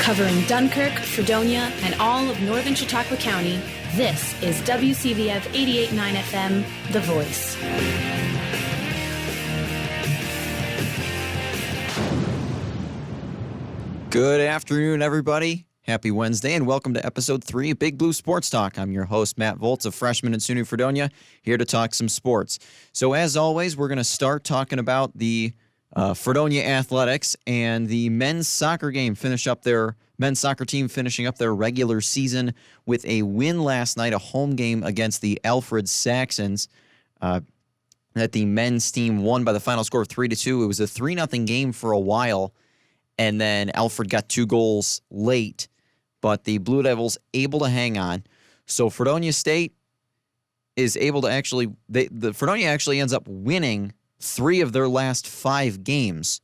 Covering Dunkirk, Fredonia, and all of northern Chautauqua County, this is WCVF 88.9 FM, The Voice. Good afternoon, everybody. Happy Wednesday, and welcome to Episode 3 of Big Blue Sports Talk. I'm your host, Matt Volz, a freshman at SUNY Fredonia, here to talk some sports. So as always, we're going to start talking about the Fredonia Athletics and the men's soccer game. Men's soccer team finishing up their regular season with a win last night, a home game against the Alfred Saxons. That the men's team won by the final score of 3-2. It was a 3-0 game for a while, and then Alfred got 2 goals late, but the Blue Devils able to hang on. So Fredonia State is able to Fredonia actually ends up winning 3 of their last 5 games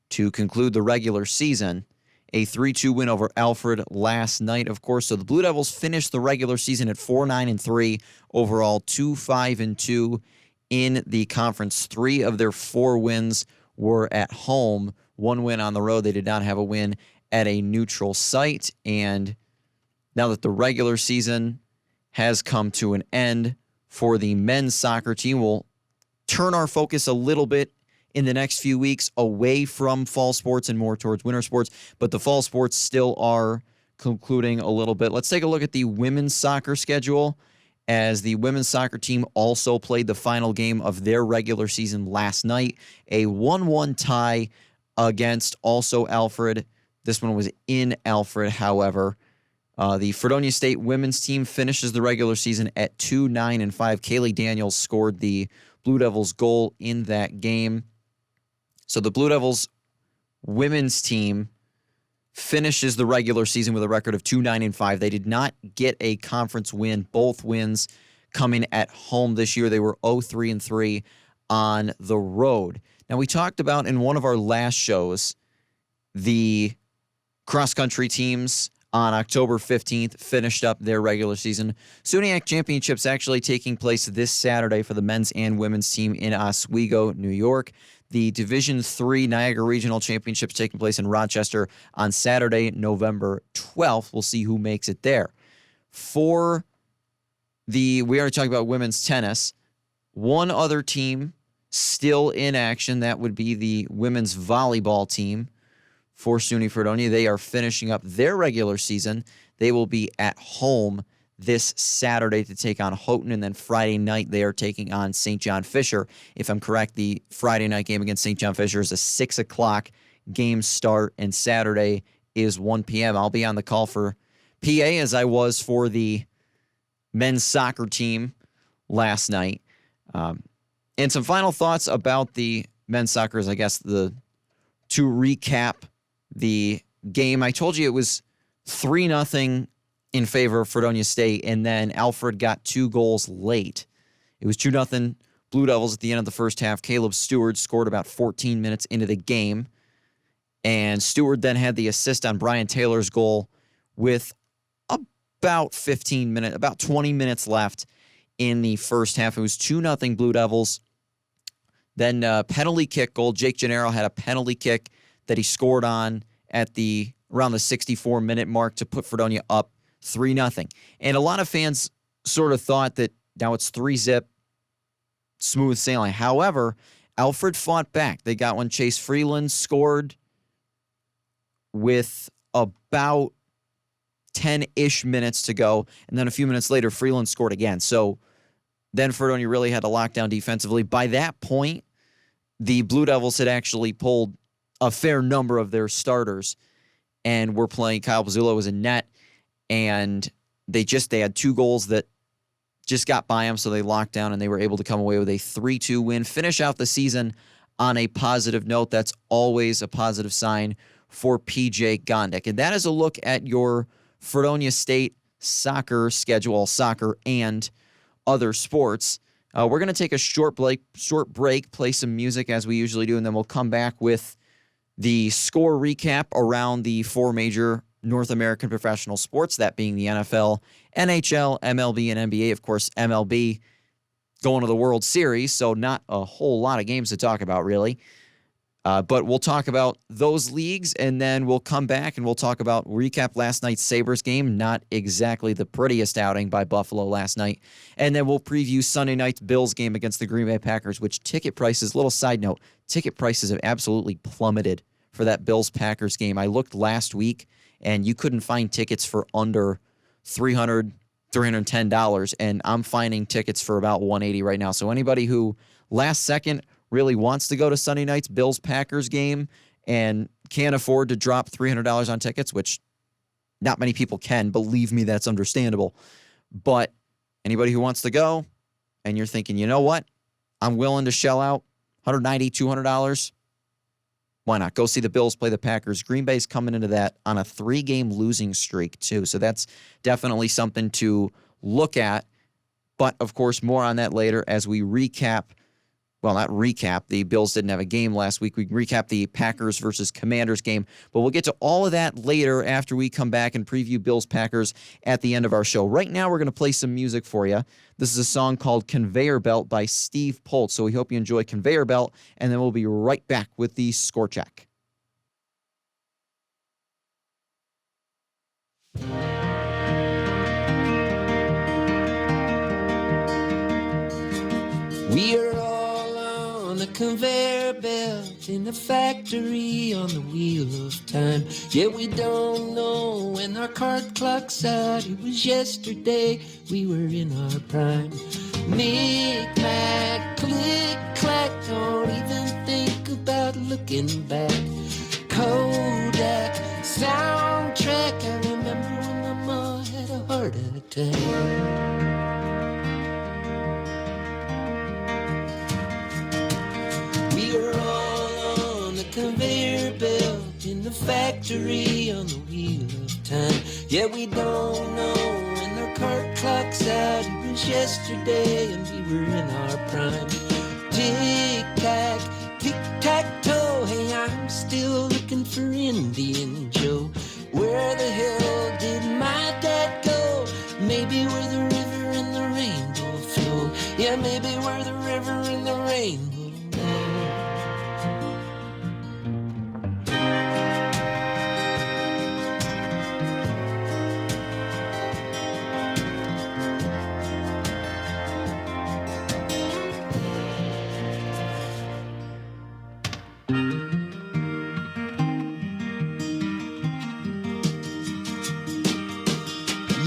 to conclude the regular season. A 3-2 win over Alfred last night, of course. So the Blue Devils finished the regular season at 4-9-3, overall 2-5-2 in the conference. 3 of their 4 wins were at home. 1 win on the road. They did not have a win at a neutral site. And now that the regular season has come to an end for the men's soccer team, we'll turn our focus a little bit in the next few weeks away from fall sports and more towards winter sports, but the fall sports still are concluding a little bit. Let's take a look at the women's soccer schedule, as the women's soccer team also played the final game of their regular season last night, a 1-1 tie against also Alfred. This one was in Alfred, however. The Fredonia State women's team finishes the regular season at 2-9-5. Kaylee Daniels scored the Blue Devils goal in that game. So the Blue Devils women's team finishes the regular season with a record of 2-9-5. They did not get a conference win. Both wins coming at home this year. They were 0-3-3 on the road. Now, we talked about in one of our last shows the cross-country teams on October 15th finished up their regular season. SUNYAC Championships actually taking place this Saturday for the men's and women's team in Oswego, New York. The Division III Niagara Regional Championships taking place in Rochester on Saturday, November 12th. We'll see who makes it there. We already talked about women's tennis. One other team still in action, that would be the women's volleyball team for SUNY Fredonia. They are finishing up their regular season. They will be at home this Saturday to take on Houghton, and then Friday night they are taking on St. John Fisher. If I'm correct, the Friday night game against St. John Fisher is a 6 o'clock game start, and Saturday is 1 p.m. I'll be on the call for PA as I was for the men's soccer team last night. And some final thoughts about the men's soccer is, I guess, to recap the game. I told you it was 3-0 in favor of Fredonia State, and then Alfred got 2 goals late. It was 2-0 Blue Devils at the end of the first half. Caleb Stewart scored about 14 minutes into the game, and Stewart then had the assist on Brian Taylor's goal with about 20 minutes left in the first half. It was 2-0 Blue Devils. Then penalty kick goal. Jake Gennaro had a penalty kick that he scored on at around the 64-minute mark to put Fredonia up 3-0. And a lot of fans sort of thought that now it's 3-zip, smooth sailing. However, Alfred fought back. They got one. Chase Freeland scored with about 10-ish minutes to go, and then a few minutes later, Freeland scored again. So then Fredonia really had to lock down defensively. By that point, the Blue Devils had actually pulled a fair number of their starters and were playing. Kyle Pizzulo was in net, and they had 2 goals that just got by them, so they locked down, and they were able to come away with a 3-2 win, finish out the season on a positive note. That's always a positive sign for PJ Gondik. And that is a look at your Fredonia State soccer schedule, soccer and other sports. We're going to take a short break, play some music as we usually do, and then we'll come back with the score recap around the 4 major North American professional sports, that being the NFL, NHL, MLB, and NBA. Of course, MLB going to the World Series, so not a whole lot of games to talk about, really. But we'll talk about those leagues, and then we'll come back and we'll recap last night's Sabres game. Not exactly the prettiest outing by Buffalo last night. And then we'll preview Sunday night's Bills game against the Green Bay Packers, which ticket prices, little side note, ticket prices have absolutely plummeted for that Bills-Packers game. I looked last week, and you couldn't find tickets for under $300, $310, and I'm finding tickets for about $180 right now. So anybody who last second really wants to go to Sunday night's Bills-Packers game and can't afford to drop $300 on tickets, which not many people can. Believe me, that's understandable. But anybody who wants to go and you're thinking, you know what? I'm willing to shell out $190, $200. Why not? Go see the Bills play the Packers. Green Bay's coming into that on a 3-game losing streak, too. So that's definitely something to look at. But, of course, more on that later as we recap. Well, not recap. The Bills didn't have a game last week. We recap the Packers versus Commanders game. But we'll get to all of that later after we come back and preview Bills-Packers at the end of our show. Right now, we're going to play some music for you. This is a song called Conveyor Belt by Steve Poltz. So we hope you enjoy Conveyor Belt, and then we'll be right back with the score check. We are all on a conveyor belt in a factory on the wheel of time. Yeah, we don't know when our card clock's out. It was yesterday, we were in our prime. Knick-knack, click-clack, don't even think about looking back. Kodak, soundtrack, I remember when my ma had a heart attack. We're all on a conveyor belt in the factory on the wheel of time. Yeah, we don't know when our card clock's out. It was yesterday and we were in our prime. Tick-tack, tic-tac-toe. Hey, I'm still looking for Indian Joe. Where the hell did my dad go? Maybe where the river and the rainbow flow. Yeah, maybe where the river and the rainbow.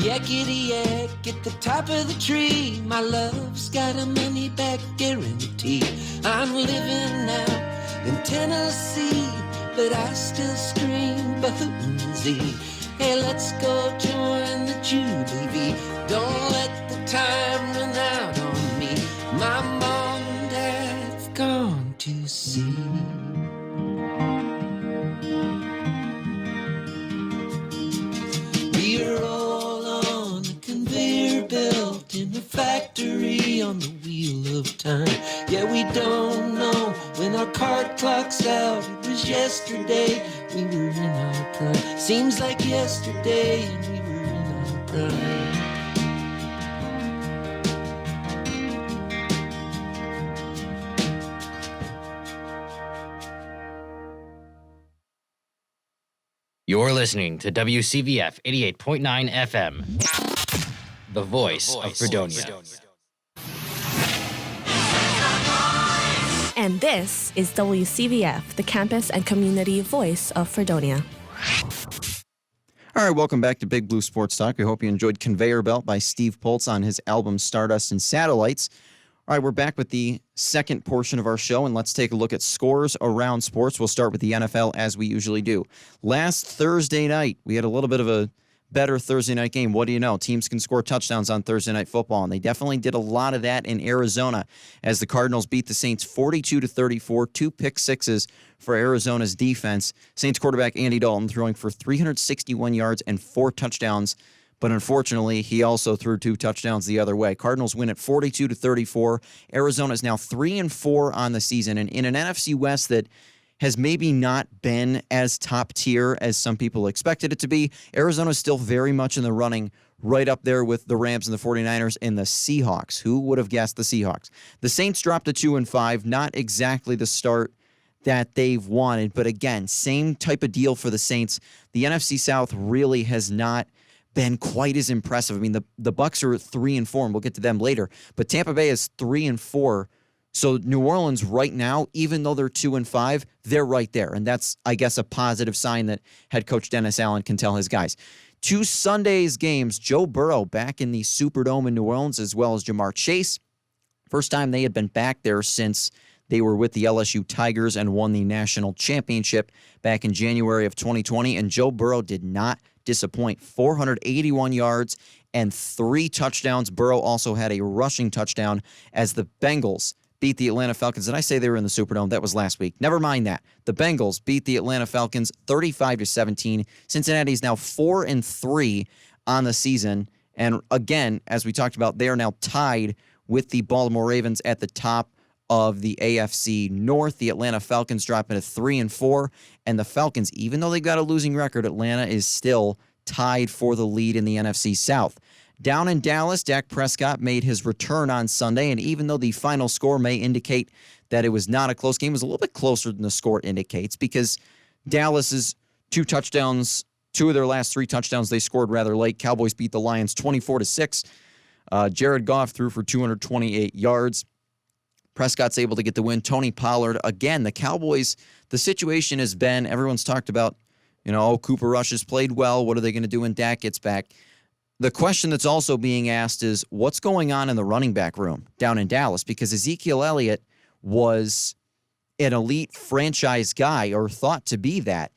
Yakety-yak at the top of the tree. My love's got a money-back guarantee. I'm living now in Tennessee, but I still scream Boonsie. Hey, let's go join the Jubilee. Don't let the time run out on me. My mom and dad have gone to sea. We're all on a conveyor belt in a factory on the wheel of time. Yeah, we don't know when our card clock's out. It was yesterday, we were in our prime. Seems like yesterday and we were in our prime. You're listening to WCVF 88.9 FM, the voice of Fredonia. And this is WCVF, the campus and community voice of Fredonia. All right, welcome back to Big Blue Sports Talk. We hope you enjoyed Conveyor Belt by Steve Poltz on his album Stardust and Satellites. All right, we're back with the second portion of our show, and let's take a look at scores around sports. We'll start with the NFL as we usually do. Last Thursday night, we had a little bit of a better Thursday night game. What do you know? Teams can score touchdowns on Thursday Night Football, and they definitely did a lot of that in Arizona as the Cardinals beat the Saints 42-34, 2 pick sixes for Arizona's defense. Saints quarterback Andy Dalton throwing for 361 yards and 4 touchdowns. But unfortunately, he also threw 2 touchdowns the other way. Cardinals win at 42-34. Arizona is now 3-4 on the season. And in an NFC West that has maybe not been as top tier as some people expected it to be, Arizona is still very much in the running, right up there with the Rams and the 49ers and the Seahawks. Who would have guessed the Seahawks? The Saints dropped to 2-5, not exactly the start that they've wanted. But again, same type of deal for the Saints. The NFC South really has not been quite as impressive. I mean, the Bucs are 3-4, and we'll get to them later. But Tampa Bay is 3-4. So New Orleans right now, even though they're 2-5, they're right there. And that's, I guess, a positive sign that head coach Dennis Allen can tell his guys. 2 Sundays games, Joe Burrow back in the Superdome in New Orleans, as well as Jamar Chase. First time they had been back there since they were with the LSU Tigers and won the national championship back in January of 2020. And Joe Burrow did not disappoint. 481 yards and 3 touchdowns. Burrow also had a rushing touchdown as the Bengals beat the Atlanta Falcons. And I say they were in the Superdome. That was last week. Never mind that. The Bengals beat the Atlanta Falcons 35-17. Cincinnati's now 4-3 on the season. And again, as we talked about, they are now tied with the Baltimore Ravens at the top of the AFC North. The Atlanta Falcons dropping to 3-4. And the Falcons, even though they got a losing record, Atlanta is still tied for the lead in the NFC South. Down in Dallas, Dak Prescott made his return on Sunday, and even though the final score may indicate that it was not a close game, it was a little bit closer than the score indicates because Dallas's 2 touchdowns, 2 of their last 3 touchdowns they scored rather late. Cowboys beat the Lions 24-6. Jared Goff threw for 228 yards. Prescott's able to get the win. Tony Pollard, again, the Cowboys, the situation has been, everyone's talked about, Cooper Rush has played well. What are they going to do when Dak gets back? The question that's also being asked is what's going on in the running back room down in Dallas? Because Ezekiel Elliott was an elite franchise guy or thought to be that.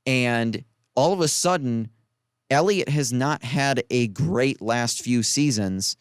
And all of a sudden, Elliott has not had a great last few seasons,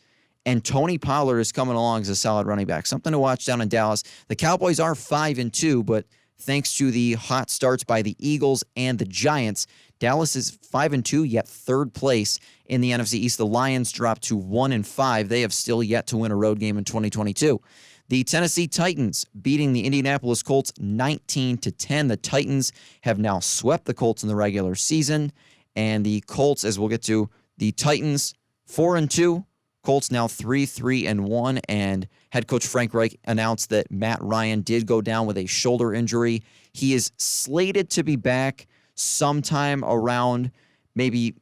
and Tony Pollard is coming along as a solid running back. Something to watch down in Dallas. The Cowboys are 5-2, but thanks to the hot starts by the Eagles and the Giants, Dallas is 5-2, yet third place in the NFC East. The Lions dropped to 1-5. They have still yet to win a road game in 2022. The Tennessee Titans beating the Indianapolis Colts 19-10. The Titans have now swept the Colts in the regular season. And the Colts, as we'll get to, the Titans 4-2. Colts now 3-1, and head coach Frank Reich announced that Matt Ryan did go down with a shoulder injury. He is slated to be back sometime around maybe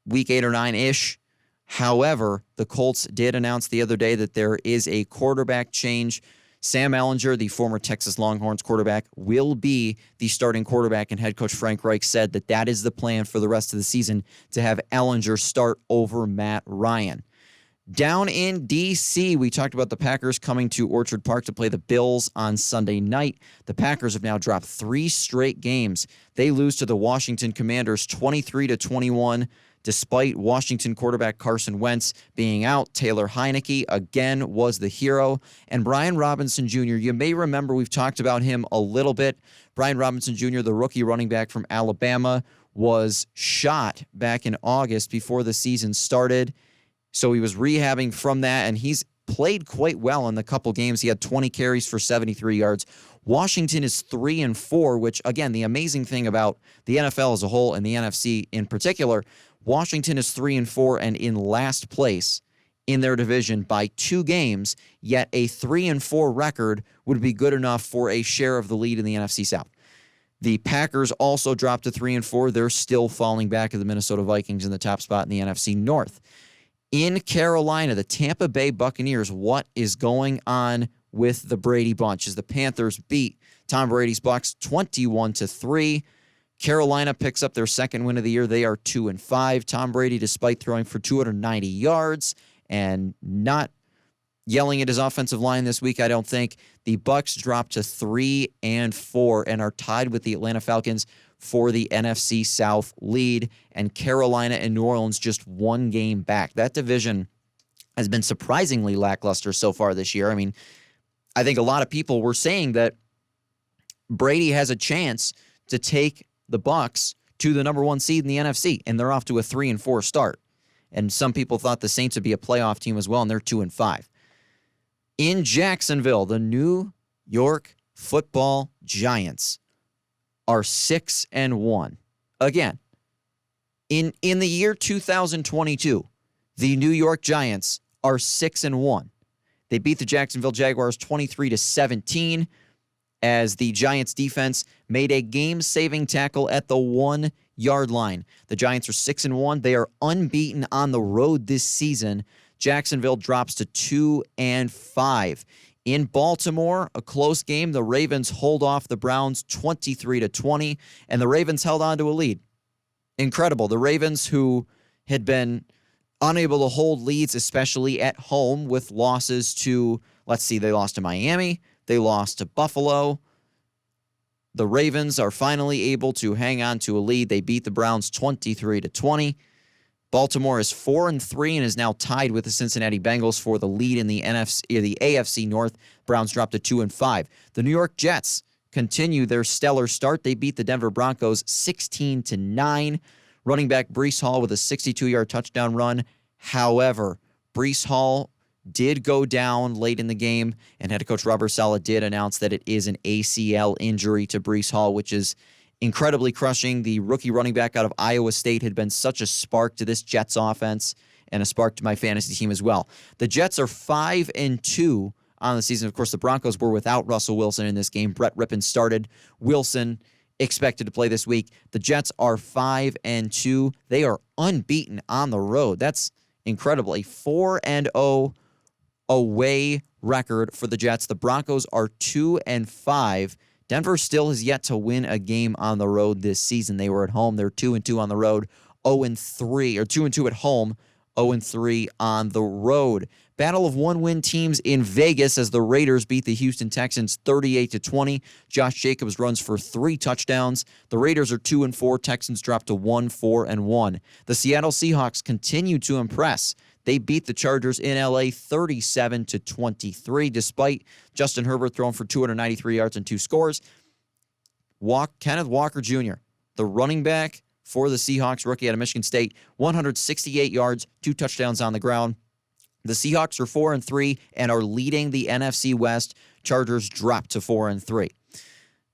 week 8 or 9-ish. However, the Colts did announce the other day that there is a quarterback change. Sam Ehlinger, the former Texas Longhorns quarterback, will be the starting quarterback, and head coach Frank Reich said that that is the plan for the rest of the season, to have Ehlinger start over Matt Ryan. Down in D.C., we talked about the Packers coming to Orchard Park to play the Bills on Sunday night. The Packers have now dropped 3 straight games. They lose to the Washington Commanders 23-21, despite Washington quarterback Carson Wentz being out. Taylor Heineke, again, was the hero. And Brian Robinson Jr., you may remember we've talked about him a little bit. Brian Robinson Jr., the rookie running back from Alabama, was shot back in August before the season started. So he was rehabbing from that, and he's played quite well in the couple games. He had 20 carries for 73 yards. Washington is 3-4, which, again, the amazing thing about the NFL as a whole and the NFC in particular, Washington is 3-4 and in last place in their division by 2 games, yet a 3-4 record would be good enough for a share of the lead in the NFC South. The Packers also dropped to 3-4. They're still falling back of the Minnesota Vikings in the top spot in the NFC North. In Carolina, the Tampa Bay Buccaneers, what is going on with the Brady Bunch as the Panthers beat Tom Brady's Bucs 21-3. Carolina picks up their second win of the year. They are 2-5. Tom Brady, despite throwing for 290 yards and not yelling at his offensive line this week, I don't think. The Bucs dropped to 3-4 and are tied with the Atlanta Falcons for the NFC South lead, and Carolina and New Orleans just 1 game back. That division has been surprisingly lackluster so far this year. I mean, I think a lot of people were saying that Brady has a chance to take the Bucs to the number 1 seed in the NFC, and they're off to a 3-4 start. And some people thought the Saints would be a playoff team as well, and they're 2-5. In Jacksonville, the New York Football Giants are 6-1. Again, in the year 2022, the New York Giants are 6-1. They beat the Jacksonville Jaguars 23-17. as the Giants defense made a game-saving tackle at the 1-yard line. The Giants are 6-1. They are unbeaten on the road this season. Jacksonville drops to 2-5. In Baltimore, a close game. The Ravens hold off the Browns 23-20, and the Ravens held on to a lead. Incredible. The Ravens, who had been unable to hold leads, especially at home, with losses to, they lost to Miami. They lost to Buffalo. The Ravens are finally able to hang on to a lead. They beat the Browns 23-20. Baltimore is 4-3 and is now tied with the Cincinnati Bengals for the lead in the AFC North. Browns dropped to 2-5. The New York Jets continue their stellar start. They beat the Denver Broncos 16-9. Running back Breece Hall with a 62-yard touchdown run. However, Breece Hall did go down late in the game, and head coach Robert Saleh did announce that it is an ACL injury to Breece Hall, which is incredibly crushing. The rookie running back out of Iowa State had been such a spark to this Jets offense and a spark to my fantasy team as well. The Jets are 5-2 on the season. Of course, the Broncos were without Russell Wilson in this game. Brett Rippon started. Wilson expected to play this week. The Jets are 5-2. They are unbeaten on the road. That's incredible. A 4-0 away record for the Jets. The Broncos are 2-5. Denver still has yet to win a game on the road this season. They were at home. They're 2-2 on the road, 0-3, or 2-2 at home, 0-3 on the road. Battle of one-win teams in Vegas as the Raiders beat the Houston Texans 38-20. Josh Jacobs runs for 3 touchdowns. The Raiders are 2-4. Texans drop to 1-4-1. The Seattle Seahawks continue to impress. They beat the Chargers in L.A. 37-23, despite Justin Herbert throwing for 293 yards and 2 scores. Kenneth Walker Jr., the running back for the Seahawks, rookie out of Michigan State, 168 yards, 2 touchdowns on the ground. The Seahawks are 4-3 and are leading the NFC West. Chargers drop to 4-3.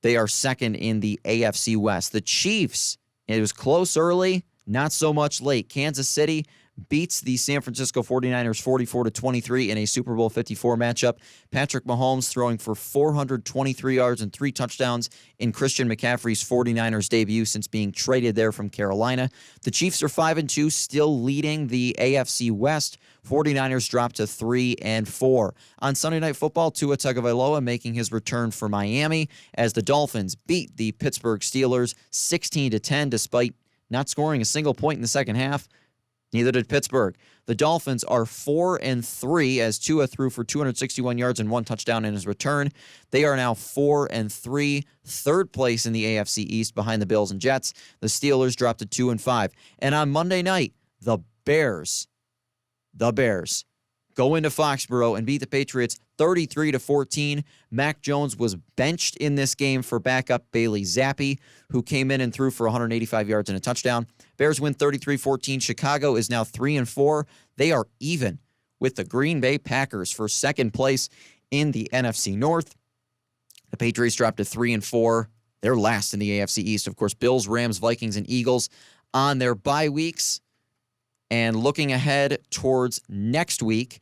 They are second in the AFC West. The Chiefs, it was close early, not so much late. Kansas City beats the San Francisco 49ers 44-23 in a Super Bowl 54 matchup. Patrick Mahomes throwing for 423 yards and 3 touchdowns in Christian McCaffrey's 49ers debut since being traded there from Carolina. The Chiefs are 5-2, still leading the AFC West. 49ers drop to 3-4. On Sunday Night Football, Tua Tagovailoa making his return for Miami as the Dolphins beat the Pittsburgh Steelers 16-10 despite not scoring a single point in the second half. Neither did Pittsburgh. The Dolphins are 4-3 as Tua threw for 261 yards and 1 touchdown in his return. They are now 4-3, third place in the AFC East behind the Bills and Jets. The Steelers dropped to 2-5. And on Monday night, the Bears go into Foxborough and beat the Patriots 33-14. Mac Jones was benched in this game for backup Bailey Zappi, who came in and threw for 185 yards and a touchdown. Bears win 33-14. Chicago is now 3-4. They are even with the Green Bay Packers for second place in the NFC North. The Patriots dropped to 3-4. They're last in the AFC East. Of course, Bills, Rams, Vikings, and Eagles on their bye weeks. And looking ahead towards next week,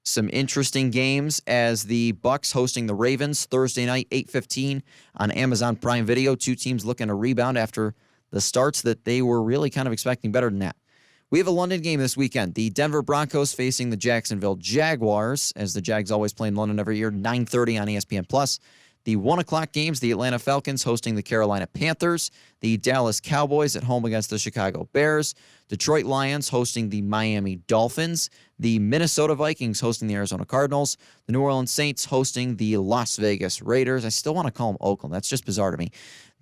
some interesting games as the Bucs hosting the Ravens Thursday night, 8:15 on Amazon Prime Video. 2 teams looking to rebound after the starts that they were really kind of expecting better than that. We have a London game this weekend. The Denver Broncos facing the Jacksonville Jaguars, as the Jags always play in London every year, 9:30 on ESPN+. The 1 o'clock games, the Atlanta Falcons hosting the Carolina Panthers, the Dallas Cowboys at home against the Chicago Bears, Detroit Lions hosting the Miami Dolphins, the Minnesota Vikings hosting the Arizona Cardinals, the New Orleans Saints hosting the Las Vegas Raiders. I still want to call them Oakland. That's just bizarre to me.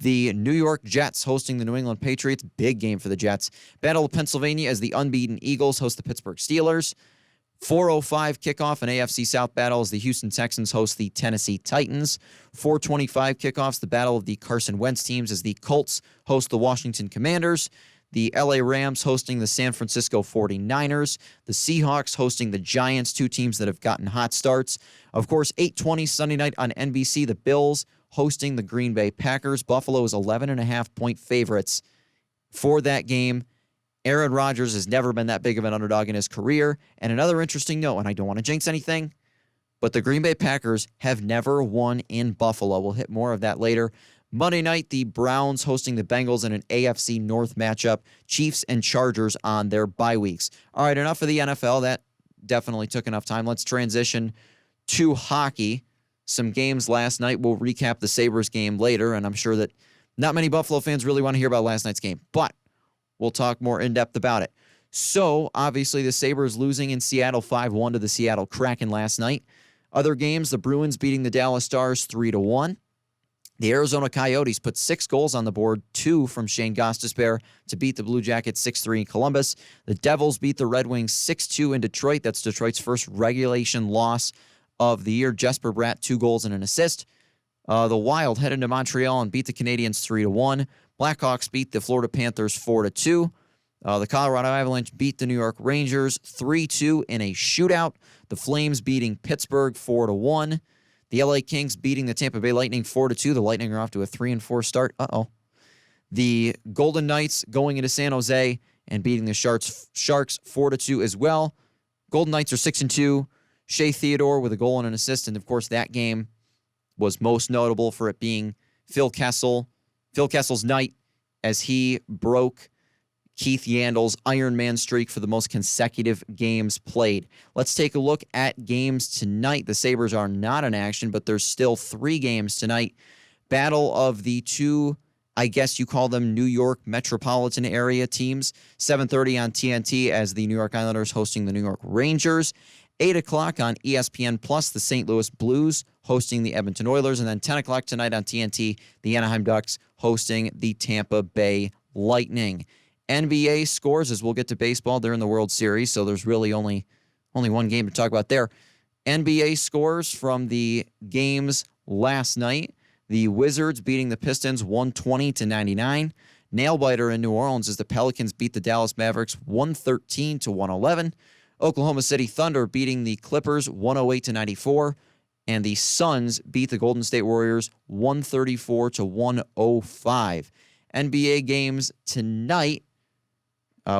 The New York Jets hosting the New England Patriots. Big game for the Jets. Battle of Pennsylvania as the unbeaten Eagles host the Pittsburgh Steelers. 4:05 kickoff in AFC South battle as the Houston Texans host the Tennessee Titans. 4:25 kickoffs, the battle of the Carson Wentz teams as the Colts host the Washington Commanders. The LA Rams hosting the San Francisco 49ers. The Seahawks hosting the Giants, 2 teams that have gotten hot starts. Of course, 8:20 Sunday night on NBC, the Bills hosting the Green Bay Packers. Buffalo is 11.5-point favorites for that game. Aaron Rodgers has never been that big of an underdog in his career. And another interesting note, and I don't want to jinx anything, But the Green Bay Packers have never won in Buffalo. We'll hit more of that later. Monday night, the Browns hosting the Bengals in an AFC North matchup. Chiefs and Chargers on their bye weeks. All right, enough of the NFL. That definitely took enough time. Let's transition to hockey. Some games last night. We'll recap the Sabres game later, and I'm sure that not many Buffalo fans really want to hear about last night's game, but we'll talk more in-depth about it. So, obviously, the Sabres losing in Seattle 5-1 to the Seattle Kraken last night. Other games, the Bruins beating the Dallas Stars 3-1. The Arizona Coyotes put 6 goals on the board, 2 from Shane Gostisbehere to beat the Blue Jackets 6-3 in Columbus. The Devils beat the Red Wings 6-2 in Detroit. That's Detroit's first regulation loss of the year. Jesper Bratt, 2 goals and an assist. The Wild headed to Montreal and beat the Canadiens 3-1. Blackhawks beat the Florida Panthers 4-2. The Colorado Avalanche beat the New York Rangers 3-2 in a shootout. The Flames beating Pittsburgh 4-1. The LA Kings beating the Tampa Bay Lightning 4-2. The Lightning are off to a 3-4 start. The Golden Knights going into San Jose and beating the Sharks 4-2 as well. Golden Knights are 6-2. Shea Theodore with a goal and an assist. And, of course, that game was most notable for it being Phil Kessel's night as he broke Keith Yandel's Iron Man streak for the most consecutive games played. Let's take a look at games tonight. The Sabres are not in action, but there's still 3 games tonight. Battle of the 2, I guess you call them New York metropolitan area teams. 7:30 on TNT as the New York Islanders hosting the New York Rangers. 8 o'clock on ESPN Plus, the St. Louis Blues hosting the Edmonton Oilers. And then 10 o'clock tonight on TNT, the Anaheim Ducks hosting the Tampa Bay Lightning. NBA scores, as we'll get to baseball. They're in the World Series, so there's really only one game to talk about there. NBA scores from the games last night. The Wizards beating the Pistons 120-99. Nail-biter in New Orleans as the Pelicans beat the Dallas Mavericks 113-111. Oklahoma City Thunder beating the Clippers 108-94. And the Suns beat the Golden State Warriors 134-105. NBA games tonight.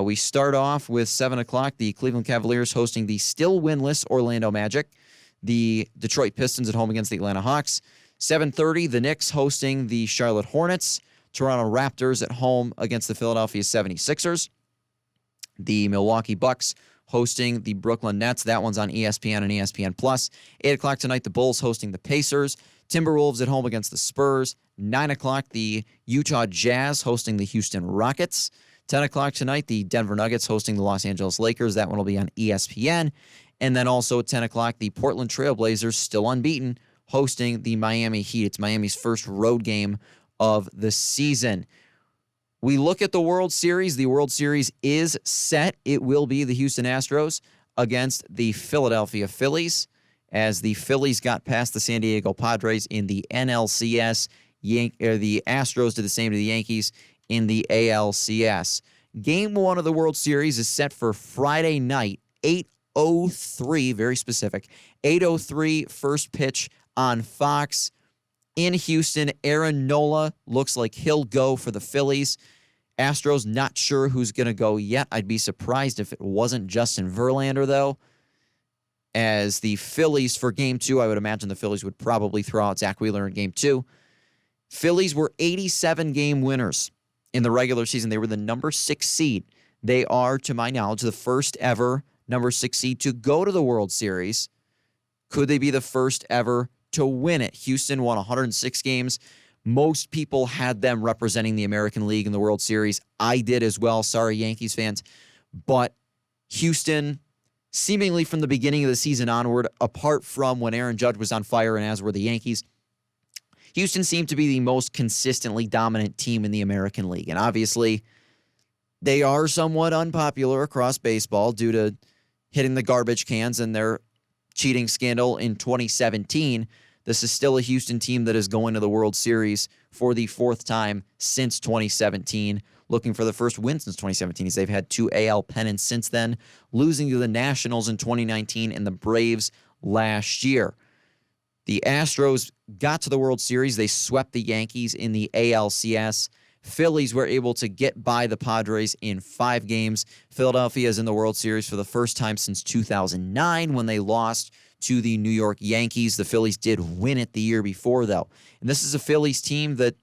We start off with 7 o'clock, the Cleveland Cavaliers hosting the still winless Orlando Magic. The Detroit Pistons at home against the Atlanta Hawks. 7:30, the Knicks hosting the Charlotte Hornets. Toronto Raptors at home against the Philadelphia 76ers. The Milwaukee Bucks hosting the Brooklyn Nets. That one's on ESPN and ESPN+. 8 o'clock tonight, the Bulls hosting the Pacers. Timberwolves at home against the Spurs. 9 o'clock, the Utah Jazz hosting the Houston Rockets. 10 o'clock tonight, the Denver Nuggets hosting the Los Angeles Lakers. That one will be on ESPN. And then also at 10 o'clock, the Portland Trailblazers, still unbeaten, hosting the Miami Heat. It's Miami's first road game of the season. We look at the World Series. The World Series is set. It will be the Houston Astros against the Philadelphia Phillies, as the Phillies got past the San Diego Padres in the NLCS. The Astros did the same to the Yankees in the ALCS. Game 1 of the World Series is set for Friday night, 8:03, very specific, 8:03 first pitch on Fox. In Houston, Aaron Nola looks like he'll go for the Phillies. Astros not sure who's going to go yet. I'd be surprised if it wasn't Justin Verlander, though. As the Phillies for Game 2, I would imagine the Phillies would probably throw out Zach Wheeler in Game 2. Phillies were 87-game winners in the regular season. They were the number 6 seed. They are, to my knowledge, the first ever number 6 seed to go to the World Series. Could they be the first ever to win it? Houston won 106 games. Most people had them representing the American League in the World Series. I did as well. Sorry, Yankees fans. But Houston, seemingly from the beginning of the season onward, apart from when Aaron Judge was on fire and as were the Yankees, Houston seemed to be the most consistently dominant team in the American League. And obviously, they are somewhat unpopular across baseball due to hitting the garbage cans and their cheating scandal in 2017. This is still a Houston team that is going to the World Series for the 4th time since 2017, looking for the first win since 2017, as they've had 2 AL pennants since then, losing to the Nationals in 2019 and the Braves last year. The Astros got to the World Series. They swept the Yankees in the ALCS. Phillies were able to get by the Padres in 5 games. Philadelphia is in the World Series for the first time since 2009 when they lost to the New York Yankees. The Phillies did win it the year before, though. And this is a Phillies team that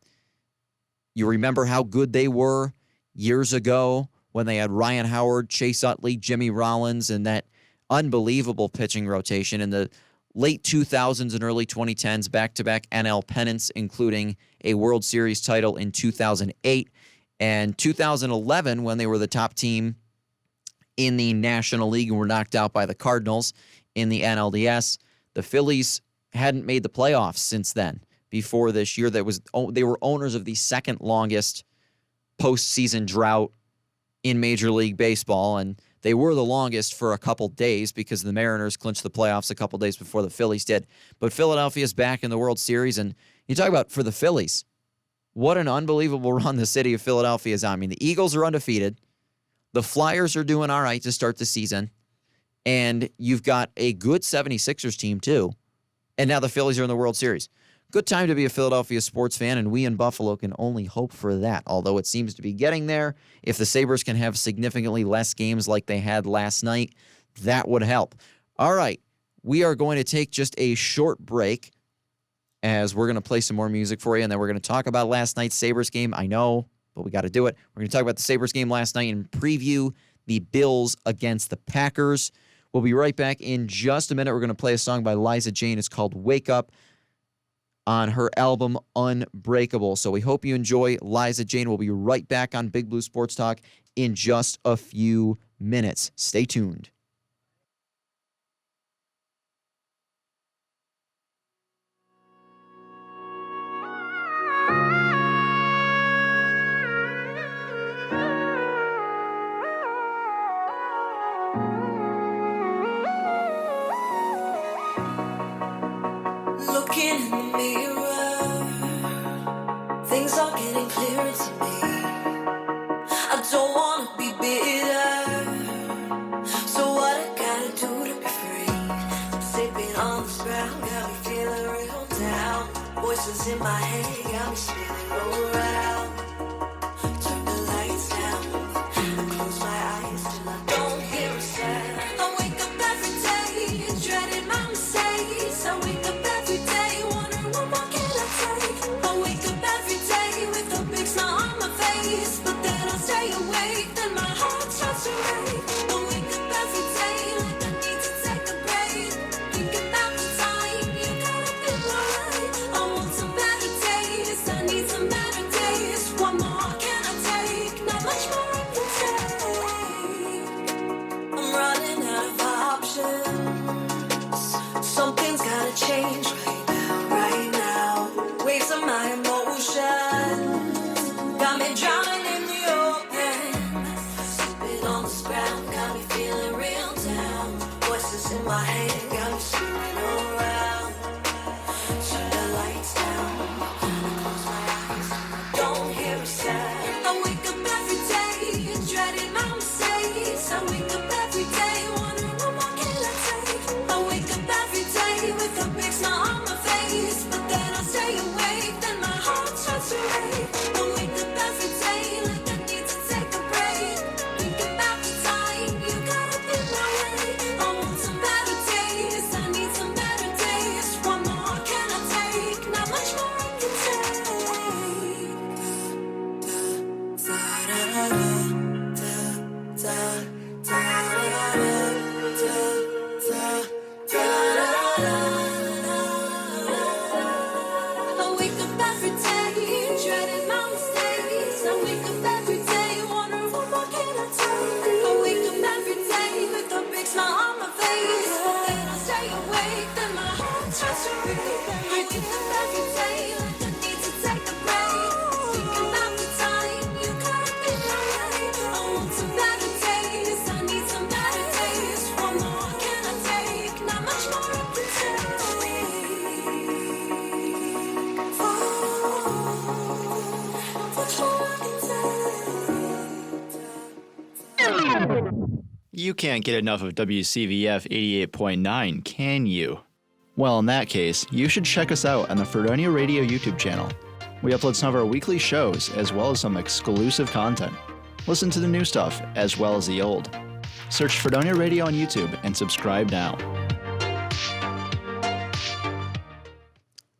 you remember how good they were years ago when they had Ryan Howard, Chase Utley, Jimmy Rollins, and that unbelievable pitching rotation in the late 2000s and early 2010s, back-to-back NL pennants, including a World Series title in 2008 and 2011 when they were the top team in the National League and were knocked out by the Cardinals in the NLDS. The Phillies hadn't made the playoffs since then. Before this year, they were owners of the second longest postseason drought in Major League Baseball, and they were the longest for a couple days because the Mariners clinched the playoffs a couple days before the Phillies did. But Philadelphia's back in the World Series, and you talk about for the Phillies, what an unbelievable run the city of Philadelphia is on. I mean, the Eagles are undefeated. The Flyers are doing all right to start the season, and you've got a good 76ers team too, and now the Phillies are in the World Series. Good time to be a Philadelphia sports fan, and we in Buffalo can only hope for that, although it seems to be getting there. If the Sabres can have significantly less games like they had last night, that would help. All right, we are going to take just a short break as we're going to play some more music for you, and then we're going to talk about last night's Sabres game. I know, but we got to do it. We're going to talk about the Sabres game last night and preview the Bills against the Packers. We'll be right back in just a minute. We're going to play a song by Liza Jane. It's called Wake Up, on her album Unbreakable. So we hope you enjoy Liza Jane. We'll be right back on Big Blue Sports Talk in just a few minutes. Stay tuned. Looking in the mirror, things are getting clearer to me. I don't wanna be bitter, so what I gotta do to be free? I'm sleeping on the ground, got me feeling real down. Voices in my head got me spinning around. Turn the lights down, I close my eyes till I don't hear a sound. I wake up every day, dreading my mistakes. I wake up every day, wondering what more can I take. I wake up every day with a big smile on my face, but then I stay awake, then my heart starts to race. I wake up every day like I need to take a break, thinking about the time you got up in my life. I want some better days, I need some better days. What more can I take? Not much more I can take. I'm running out of options. Something's gotta change right now. Waves of my emotions got me drowning in the open. Sleeping on this ground got me feeling real down. Voices in my head got me spinning around. Turn the lights down, I close my eyes, don't hear a sound. I wake up every day, dreading my mistakes. I wake up every day, wondering what more can I take. I wake up every day with a big smile on my face, but then I stay awake, then my heart starts to race. I wake up every day like I need to take a break, thinking about the time you got up in my way. I want some better days, I need some better days. What more can I take? Not much more I can take. I wake up every day, dreading my mistakes. I wake up every day, wondering what more can I take. I wake up every day with a big smile on my face, but then I stay awake, then my heart starts to beat. I wake up every day like I need to take a break, thinking about the time you got up in my way. I want some better days, I need some better days. What more can I take? Not much more I can take. Much more I can take. You can't get enough of WCVF 88.9, can you? Well, in that case, you should check us out on the Fredonia Radio YouTube channel. We upload some of our weekly shows as well as some exclusive content. Listen to the new stuff as well as the old. Search Fredonia Radio on YouTube and subscribe now.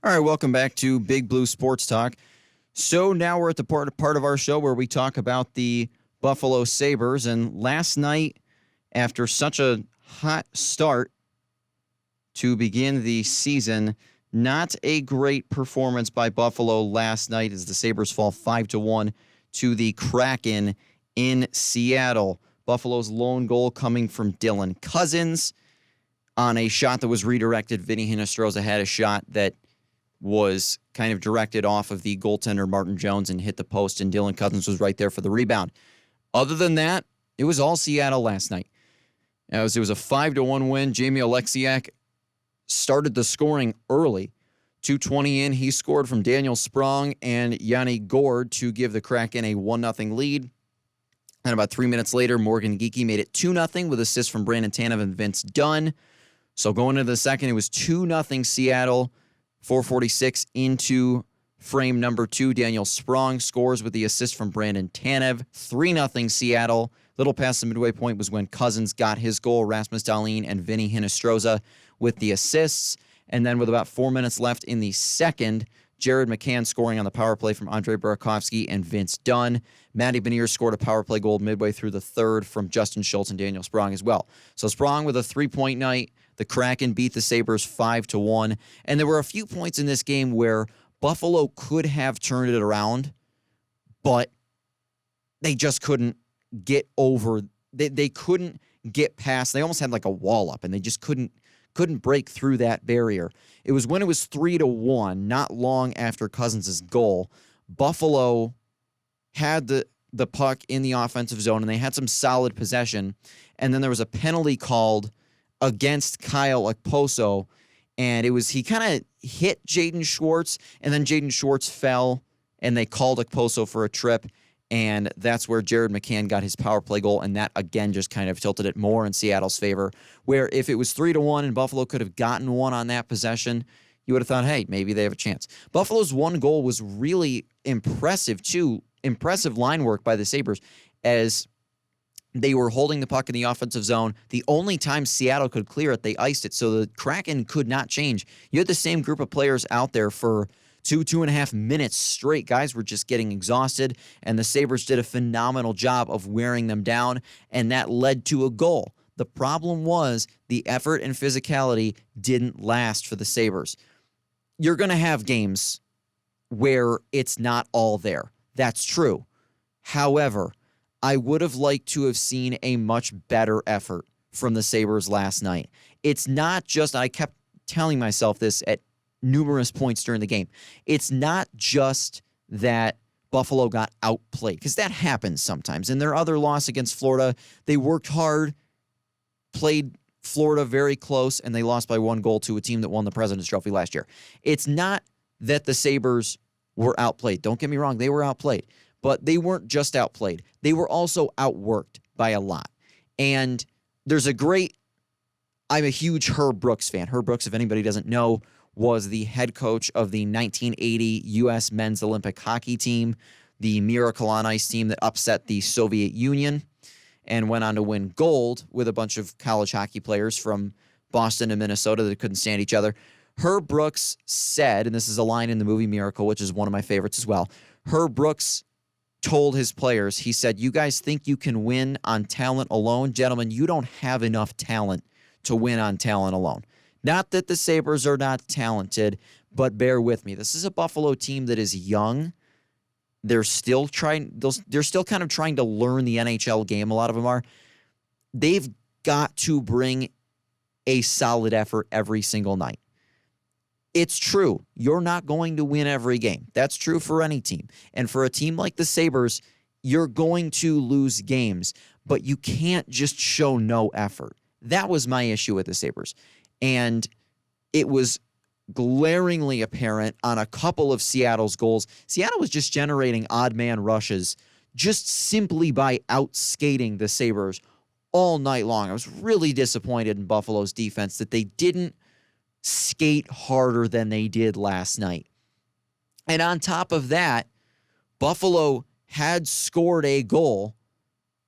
All right, welcome back to Big Blue Sports Talk. So now we're at the part of our show where we talk about the Buffalo Sabres. And last night, after such a hot start to begin the season, not a great performance by Buffalo last night as the Sabres fall 5-1 to the Kraken in Seattle. Buffalo's lone goal coming from Dylan Cousins on a shot that was redirected. Vinny Hinostroza had a shot that was kind of directed off of the goaltender Martin Jones and hit the post, and Dylan Cousins was right there for the rebound. Other than that, it was all Seattle last night. It was a 5-1 win. Jamie Oleksiak started the scoring early. 2:20 in, he scored from Daniel Sprong and Yanni Gourde to give the Kraken a 1-0 lead. And about 3 minutes later, Morgan Geekie made it 2-0 with assists from Brandon Tanev and Vince Dunn. So going into the second, it was 2-0 Seattle. 4:46 into frame number 2. Daniel Sprong scores with the assist from Brandon Tanev. 3-0 Seattle. Little past the midway point was when Cousins got his goal. Rasmus Dahlin and Vinny Hinostroza with the assists. And then with about 4 minutes left in the second, Jared McCann scoring on the power play from Andrei Burakovsky and Vince Dunn. Matty Beniers scored a power play goal midway through the third from Justin Schultz and Daniel Sprong as well. So Sprong with a 3-point night. The Kraken beat the Sabres 5-1. And there were a few points in this game where Buffalo could have turned it around, but they just couldn't get over. They couldn't get past. They almost had like a wall up, and they just couldn't break through that barrier. It was when it was 3-1, not long after Cousins' goal. Buffalo had the puck in the offensive zone, and they had some solid possession. And then there was a penalty called against Kyle Okposo, and he kind of hit Jaden Schwartz, and then Jaden Schwartz fell, and they called Okposo for a trip, and that's where Jared McCann got his power play goal, and that, again, just kind of tilted it more in Seattle's favor, where if it was 3-1 and Buffalo could have gotten one on that possession, you would have thought, hey, maybe they have a chance. Buffalo's one goal was really impressive, too. Impressive line work by the Sabres, as they were holding the puck in the offensive zone. The only time Seattle could clear it, they iced it, so the Kraken could not change. You had the same group of players out there for 2.5 minutes straight. Guys were just getting exhausted, and the Sabres did a phenomenal job of wearing them down, and that led to a goal. The problem was the effort and physicality didn't last for the Sabres. You're going to have games where it's not all there. That's true. However, I would have liked to have seen a much better effort from the Sabres last night. It's not just, I kept telling myself this at numerous points during the game, it's not just that Buffalo got outplayed, because that happens sometimes. In their other loss against Florida, they worked hard, played Florida very close, and they lost by 1 goal to a team that won the President's Trophy last year. It's not that the Sabres were outplayed. Don't get me wrong, they were outplayed. But they weren't just outplayed. They were also outworked by a lot. And there's I'm a huge Herb Brooks fan. Herb Brooks, if anybody doesn't know, was the head coach of the 1980 U.S. men's Olympic hockey team, the Miracle on Ice team that upset the Soviet Union and went on to win gold with a bunch of college hockey players from Boston and Minnesota that couldn't stand each other. Herb Brooks said, and this is a line in the movie Miracle, which is one of my favorites as well, Herb Brooks told his players, he said, you guys think you can win on talent alone? Gentlemen, you don't have enough talent to win on talent alone. Not that the Sabres are not talented, but bear with me. This is a Buffalo team that is young. They're still kind of trying to learn the NHL game. A lot of them are. They've got to bring a solid effort every single night. It's true. You're not going to win every game. That's true for any team. And for a team like the Sabres, you're going to lose games, but you can't just show no effort. That was my issue with the Sabres. And it was glaringly apparent on a couple of Seattle's goals. Seattle was just generating odd man rushes just simply by outskating the Sabres all night long. I was really disappointed in Buffalo's defense that they didn't skate harder than they did last night. And on top of that, Buffalo had scored a goal.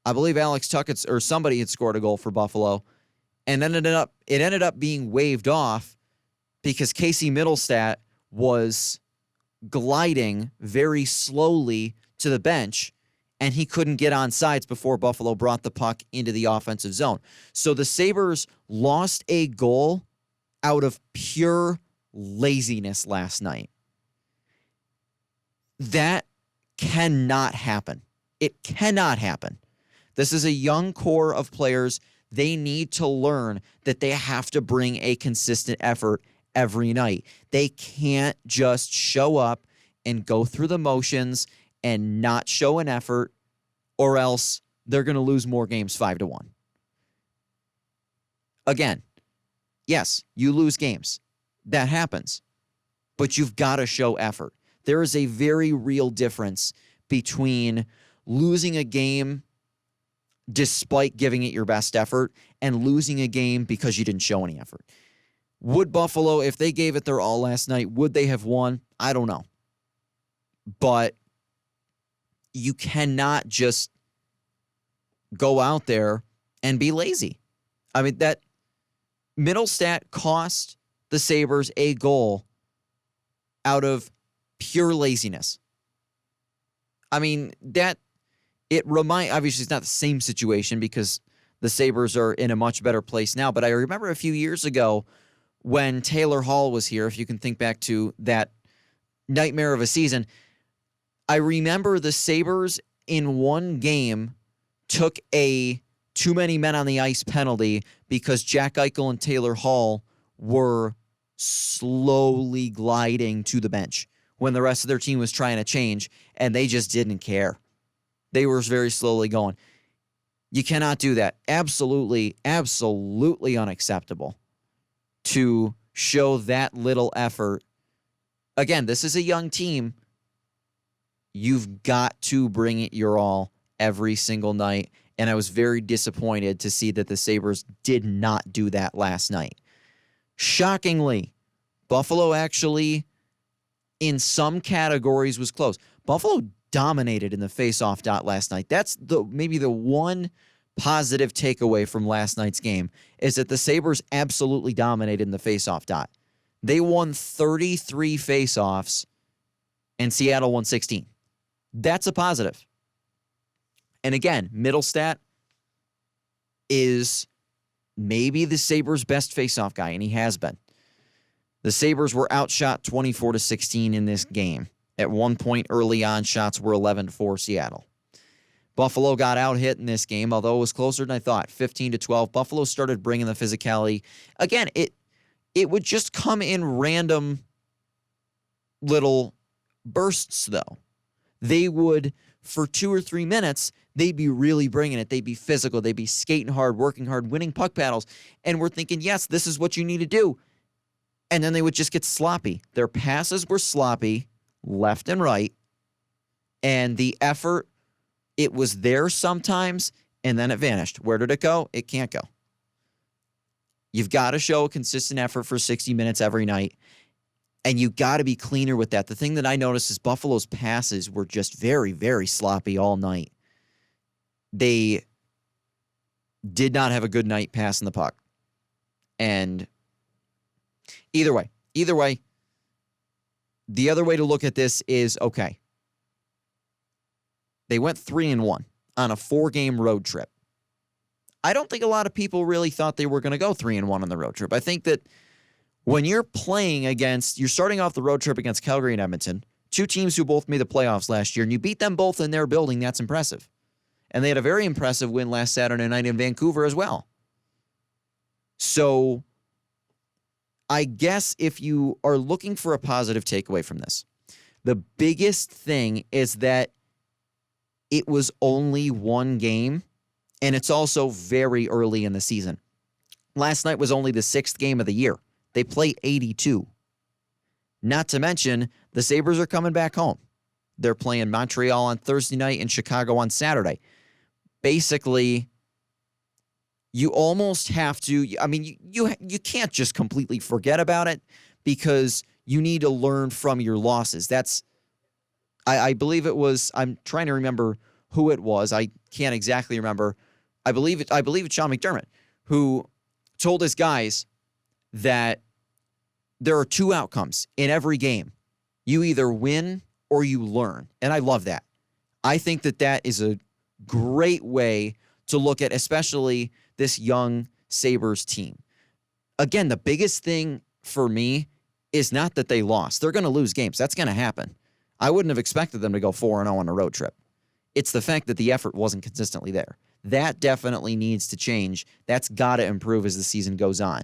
I believe Alex Tuckett or somebody had scored a goal for Buffalo, and then it ended up being waved off because Casey Middlestat was gliding very slowly to the bench, and he couldn't get on sides before Buffalo brought the puck into the offensive zone. So the Sabres lost a goal out of pure laziness last night. That cannot happen. It cannot happen. This is a young core of players. They need to learn that they have to bring a consistent effort every night. They can't just show up and go through the motions and not show an effort, or else they're going to lose more games 5-1. Again, yes, you lose games. That happens. But you've got to show effort. There is a very real difference between losing a game despite giving it your best effort and losing a game because you didn't show any effort. Would Buffalo, if they gave it their all last night, would they have won? I don't know. But you cannot just go out there and be lazy. I mean, that Middlestat cost the Sabres a goal out of pure laziness. I mean, obviously it's not the same situation because the Sabres are in a much better place now, but I remember a few years ago when Taylor Hall was here, if you can think back to that nightmare of a season, I remember the Sabres in one game took a too many men on the ice penalty because Jack Eichel and Taylor Hall were slowly gliding to the bench when the rest of their team was trying to change, and they just didn't care. They were very slowly going. You cannot do that. Absolutely, absolutely unacceptable to show that little effort. Again, this is a young team. You've got to bring it your all every single night, and I was very disappointed to see that the Sabres did not do that last night. Shockingly, Buffalo actually, in some categories, was close. Buffalo dominated in the face-off dot last night. That's maybe the one positive takeaway from last night's game is that the Sabres absolutely dominated in the face-off dot. They won 33 face-offs, and Seattle won 16. That's a positive. And again, Middlestat is maybe the Sabres' best face-off guy, and he has been. The Sabres were outshot 24-16 in this game. At one point early on, shots were 11-4 Seattle. Buffalo got out-hit in this game, although it was closer than I thought, 15-12. Buffalo started bringing the physicality. Again, it would just come in random little bursts, though. They would, for 2 or 3 minutes, they'd be really bringing it. They'd be physical. They'd be skating hard, working hard, winning puck battles. And we're thinking, yes, this is what you need to do. And then they would just get sloppy. Their passes were sloppy, left and right. And the effort, it was there sometimes, and then it vanished. Where did it go? It can't go. You've got to show a consistent effort for 60 minutes every night. And you got to be cleaner with that. The thing that I noticed is Buffalo's passes were just very, very sloppy all night. They did not have a good night passing the puck. And either way, the other way to look at this is, okay, they went 3-1 on a 4-game road trip. I don't think a lot of people really thought they were going to go 3-1 on the road trip. I think that when you're playing against, you're starting off the road trip against Calgary and Edmonton, two teams who both made the playoffs last year, and you beat them both in their building, that's impressive. And they had a very impressive win last Saturday night in Vancouver as well. So I guess if you are looking for a positive takeaway from this, the biggest thing is that it was only one game, and it's also very early in the season. Last night was only the 6th game of the year. They play 82. Not to mention, the Sabres are coming back home. They're playing Montreal on Thursday night and Chicago on Saturday. Basically, you almost have to, I mean, you can't just completely forget about it because you need to learn from your losses. That's, I believe it was, I'm trying to remember who it was. I can't exactly remember. I believe it's Sean McDermott who told his guys that there are two outcomes in every game. You either win or you learn. And I love that. I think that that is a great way to look at, especially this young Sabres team. Again, the biggest thing for me is not that they lost. They're going to lose games. That's going to happen. I wouldn't have expected them to go 4-0 on a road trip. It's the fact that the effort wasn't consistently there. That definitely needs to change. That's got to improve as the season goes on.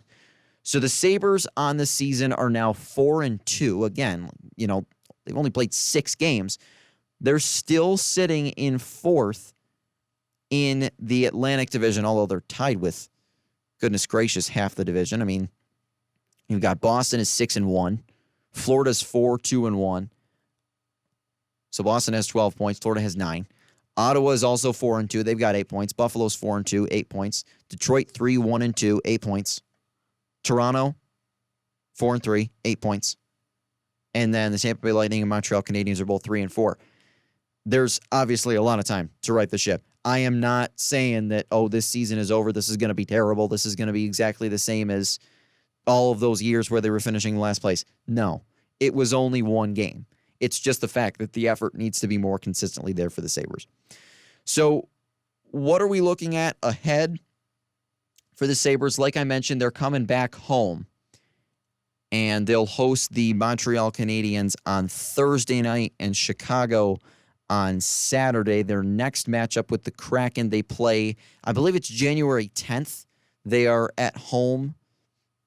So the Sabres on the season are now 4-2. Again, you know, they've only played 6 games. They're still sitting in 4th in the Atlantic Division, although they're tied with, goodness gracious, half the division. I mean, you've got Boston is 6-1. Florida's 4-2-1. So Boston has 12 points. Florida has 9. Ottawa is also 4-2. They've got 8 points. Buffalo's 4-2, 8 points. Detroit 3-1-2, 8 points. Toronto 4-3, 8 points. And then the Tampa Bay Lightning and Montreal Canadiens are both 3-4. There's obviously a lot of time to right the ship. I am not saying that, oh, this season is over. This is going to be terrible. This is going to be exactly the same as all of those years where they were finishing last place. No, it was only one game. It's just the fact that the effort needs to be more consistently there for the Sabres. So what are we looking at ahead for the Sabres? Like I mentioned, they're coming back home, and they'll host the Montreal Canadiens on Thursday night and Chicago on Saturday. Their next matchup with the Kraken, they play, I believe it's January 10th. They are at home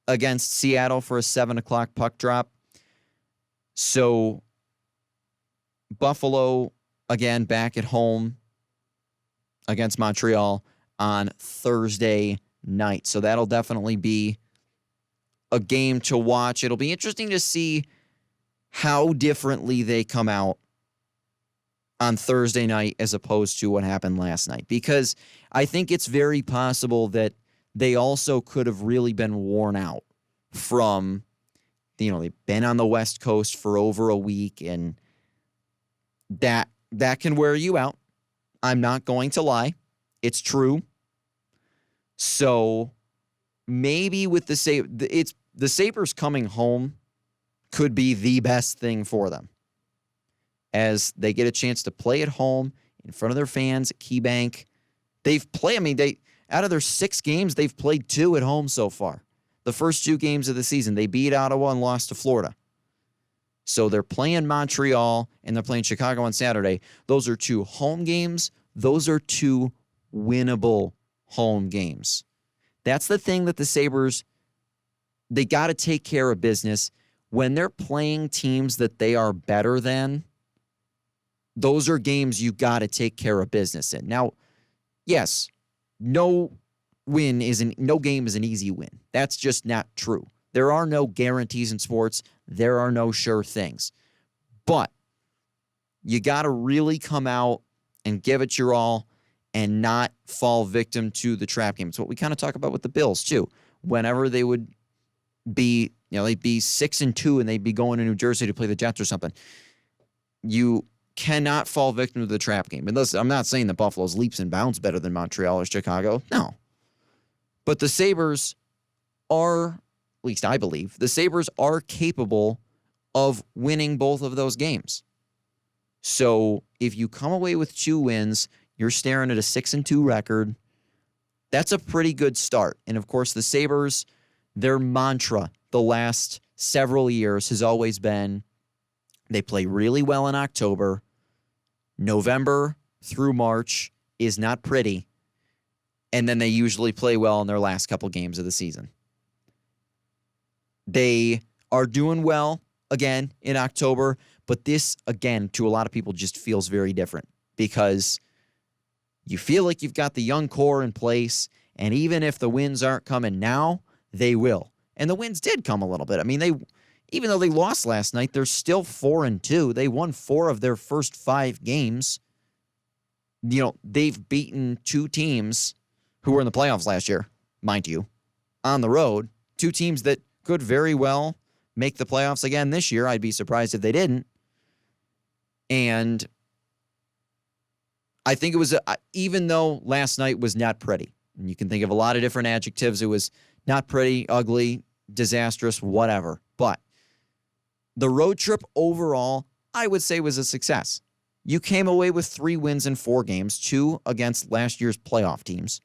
against Seattle for a 7 o'clock puck drop. So Buffalo, again, back at home against Montreal on Thursday night. So that'll definitely be a game to watch. It'll be interesting to see how differently they come out on Thursday night as opposed to what happened last night, because I think it's very possible that they also could have really been worn out from, you know, they've been on the West Coast for over a week, and that can wear you out. I'm not going to lie. It's true. So maybe with the Sabres coming home could be the best thing for them, as they get a chance to play at home in front of their fans at KeyBank. Out of their 6 games, they've played 2 at home so far. The first 2 games of the season, they beat Ottawa and lost to Florida. So they're playing Montreal and they're playing Chicago on Saturday. Those are 2 home games. Those are 2 winnable home games. That's the thing that the Sabres, they got to take care of business. When they're playing teams that they are better than, those are games you got to take care of business in. Now, yes, no game is an easy win. That's just not true. There are no guarantees in sports. There are no sure things. But you got to really come out and give it your all and not fall victim to the trap game. It's what we kind of talk about with the Bills, too. Whenever they would be, they'd be 6-2 and they'd be going to New Jersey to play the Jets or something. You cannot fall victim to the trap game. And listen, I'm not saying that Buffalo's leaps and bounds better than Montreal or Chicago. No. But the Sabres are, at least I believe, the Sabres are capable of winning both of those games. So if you come away with 2 wins, you're staring at a 6-2 record. That's a pretty good start. And of course, the Sabres, their mantra the last several years has always been they play really well in October. November through March is not pretty. And then they usually play well in their last couple games of the season. They are doing well, again, in October. But this, again, to a lot of people just feels very different because you feel like you've got the young core in place. And even if the wins aren't coming now, they will. And the wins did come a little bit. I mean, even though they lost last night, they're still 4-2. They won 4 of their first 5 games. They've beaten 2 teams who were in the playoffs last year, mind you, on the road. 2 teams that could very well make the playoffs again this year. I'd be surprised if they didn't. And I think it was, even though last night was not pretty, and you can think of a lot of different adjectives, it was not pretty, ugly, disastrous, whatever. But the road trip overall, I would say, was a success. You came away with 3 wins in 4 games, 2 against last year's playoff teams.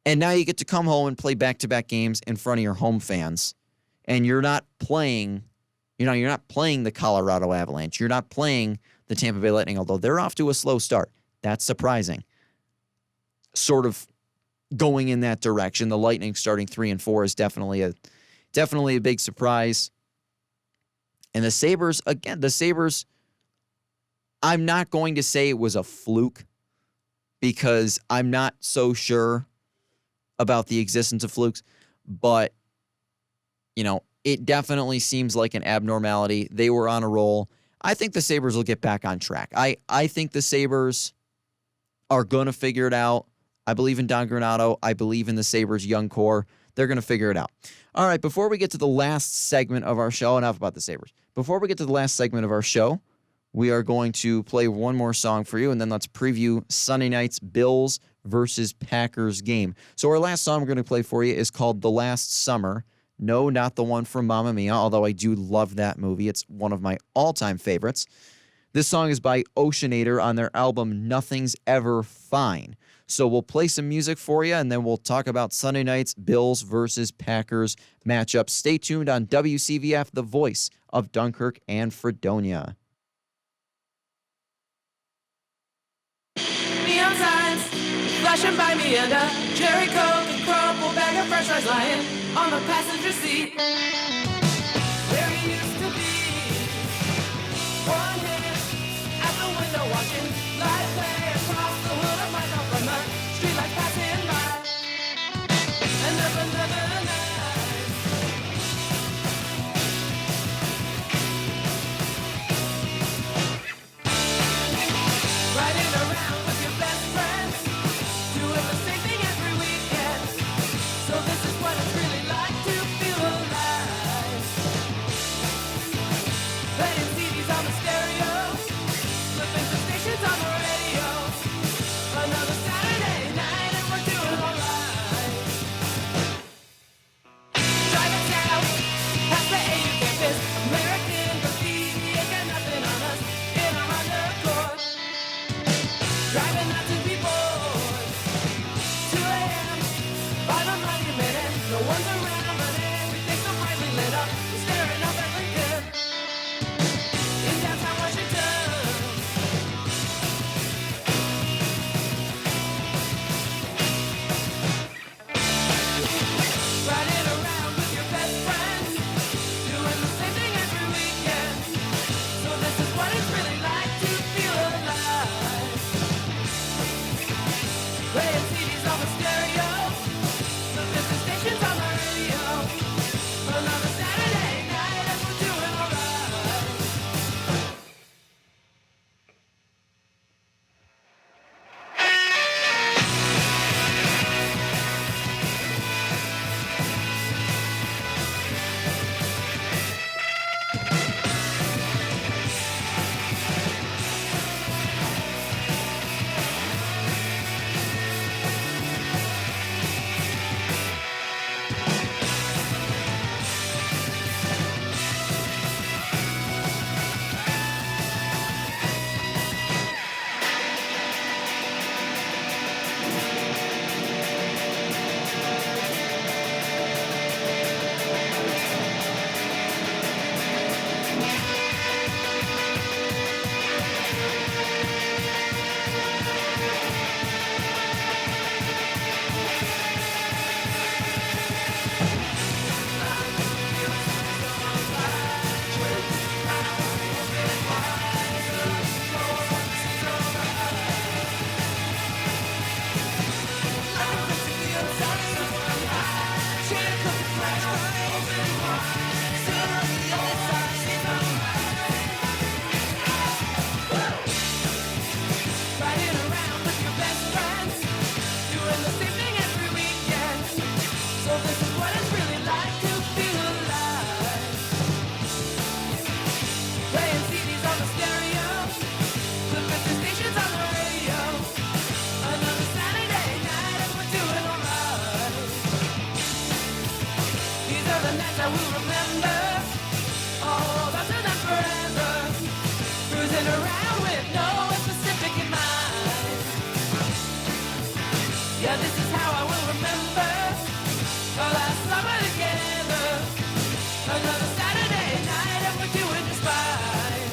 And now you get to come home and play back-to-back games in front of your home fans. And you're not playing, you're not playing the Colorado Avalanche. You're not playing the Tampa Bay Lightning, although they're off to a slow start. That's surprising. Sort of going in that direction. The Lightning starting 3-4 is definitely a big surprise. And the Sabres, I'm not going to say it was a fluke because I'm not so sure about the existence of flukes, but, it definitely seems like an abnormality. They were on a roll. I think the Sabres will get back on track. I think the Sabres are going to figure it out. I believe in Don Granato. I believe in the Sabres' young core. They're going to figure it out. All right, before we get to the last segment of our show, enough about the Sabres. Before we get to the last segment of our show, we are going to play one more song for you, and then let's preview Sunday night's Bills versus Packers game. So our last song we're going to play for you is called The Last Summer. No, not the one from Mamma Mia, although I do love that movie. It's one of my all-time favorites. This song is by Oceanator on their album Nothing's Ever Fine. So we'll play some music for you, and then we'll talk about Sunday night's Bills versus Packers matchup. Stay tuned on WCVF, the voice of Dunkirk and Fredonia. Neon signs flashing by me and a cherry coke and crumple bag of french fries lying on the passenger seat. Where he used to be. One hand at the window watching light play across the hood of my car from the street lights passing by. And there's another night. Riding around with your best friends, doing the same thing every weekend. So this is what it's really like to feel alive. Playing CDs on the stereo, flipping the stations on the radio. Another Saturday night and we're doing alright. Driving south, past the AU campus, American graffiti ain't got nothing on us in a Honda Accord. Driving out to be bored. 2 a.m. by the monument and no one's around, but everything's so brightly lit up. We're staring up at Lincoln in downtown Washington. Riding around with your best friends, doing the same thing every weekend. So this is what it's really like to feel alive. Playing CDs on the stereo, the business stations on the radio. Another Saturday night and we're doing alright. Yeah, this is how I will remember our last summer together. Another Saturday night and we're doing just fine.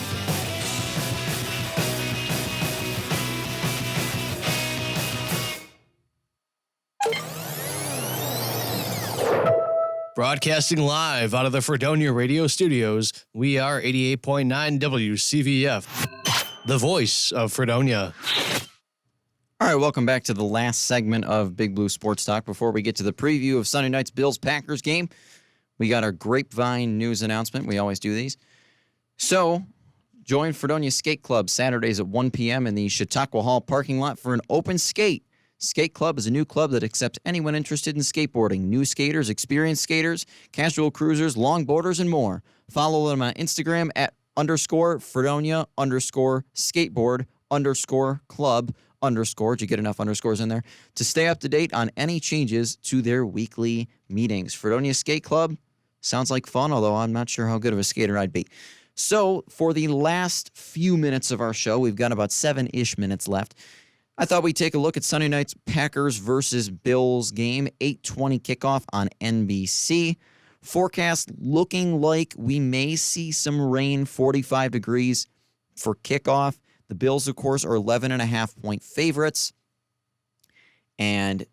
Broadcasting live out of the Fredonia radio studios, we are 88.9 WCVF, the voice of Fredonia. All right, welcome back to the last segment of Big Blue Sports Talk. Before we get to the preview of Sunday night's Bills-Packers game, we got our Grapevine news announcement. We always do these. So, join Fredonia Skate Club Saturdays at 1 p.m. in the Chautauqua Hall parking lot for an open skate. Skate Club is a new club that accepts anyone interested in skateboarding. New skaters, experienced skaters, casual cruisers, longboarders, and more. Follow them on Instagram at _Fredonia_skateboard_club_. Did you get enough underscores in there? To stay up to date on any changes to their weekly meetings. Fredonia Skate Club sounds like fun, although I'm not sure how good of a skater I'd be. So, for the last few minutes of our show, we've got about 7-ish minutes left. I thought we'd take a look at Sunday night's Packers versus Bills game, 8:20 kickoff on NBC. Forecast looking like we may see some rain, 45 degrees for kickoff. The Bills, of course, are 11.5-point favorites. And